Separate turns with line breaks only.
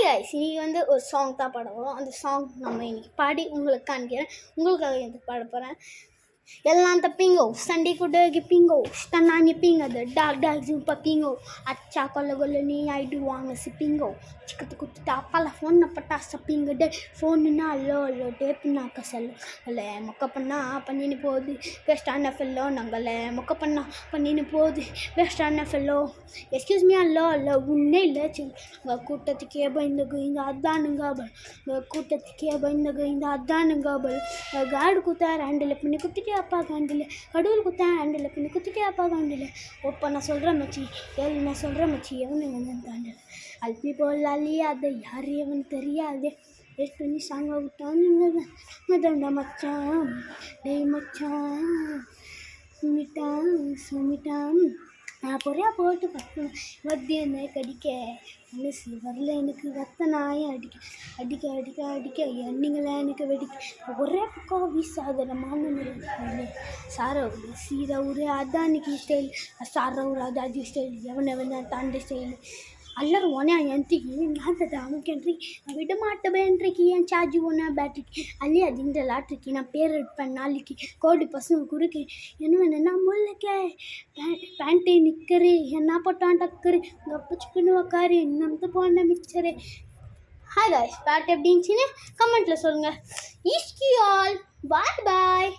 Guys, இன்னைக்கு வந்து ஒரு சாங் தான் பாட போகிறோம். அந்த சாங் நம்ம இன்னைக்கு பாடி உங்களுக்கு காணிக்கிறேன். உங்களுக்காக எதுக்கு பாட போகிறேன். எல்லாம் தப்பிங்கோ சண்டே கூட கிப்பிங்கோ தன்னானி பிங்கது டாக் டாக் பப்பிங்கோ அச்சா கொல்ல நீ ஆயிடுவாங்க சிப்பிங்கோ சிக்கத்து குத்துட்டா பல ஃபோனை பட்டா சப்பிங்க டே ஃபோனுன்னா அல்லோ அல்லோ டேப்புனாக்க செல்லோ அல்ல மொக்க பண்ணா பண்ணின்னு போகுது வேஸ்டான ஃபெல்லோ நாங்களே மொக்க பண்ணா பண்ணின்னு போகுது வேஸ்டான ஃபெல்லோ எக்ஸ்கியூஸ் மீ அல்லோ அல்லோ உன்னே இல்லை உங்கள் கூட்டத்துக்கே பயந்துக்கு இந்த அதானுங்காபல் உங்கள் கூட்டத்துக்கே பயந்துக்கு இந்த அதானுங்காபல் காடு குத்தா ஹேண்டில் பண்ணி குத்திட்டு அப்பா காண்டில் கடவுள் குத்தேன் ஹேண்டில் பண்ணி குத்திட்டே அப்பா காண்டில் ஒப்பா நான் சொல்கிறேன் மச்சி ஏழு நான் சொல்கிறேன் மச்சி எவனு வந்து தாண்டில் அல்பி போல் அழியாத யார் எவன் தெரியாதே வேஸ்ட் பண்ணி சாங்க விட்டான் மச்சான் டே மச்சான் சுமிட்டான் சுமிட்டான் நான் பொறையா போட்டு பார்ப்பேன் மத்திய என்ன கடிக்க மனசு வரல எனக்கு ரத்த நாயை அடிக்க அடிக்க அடிக்க அடிக்க எண்ணிங்களா எனக்கு வெடிக்க ஒரே பக்கம் வீசாதரமான முறை சாரவுரு சீரவுரு அதானிக்கு ஸ்டைல் சாரவுரு அதாஜி ஸ்டைல் எவனை தாண்டி ஸ்டைல் ಎಲ್ಲರೂ ಒನೆ ಎಂತಿಗೆ ನಾದದ ಅಮುಕೆನ್ರಿ விட மாட்டேன்றிக்கு என் சார்ஜ் ஒன்றா பேட்டரிக்கு அல்லி அதுங்கிற லாட்ரிக்கு நான் பேர் எடுப்பேன் நாளைக்கு கோடி பசங்க குறுக்கு என்ன வேணுன்னா முல்லைக்கே பேண்ட்டு நிற்கரு என்ன போட்டான் டக்கரு கப்பச்சுக்குன்னு உக்காரு இன்னும் போன மிக்சரு. ஹாய் காய்ஸ், பாட்டு எப்படி இருந்துச்சுன்னு கமெண்ட்டில் சொல்லுங்கள். ஈஸ்கி ஆல் பாய் பாய்.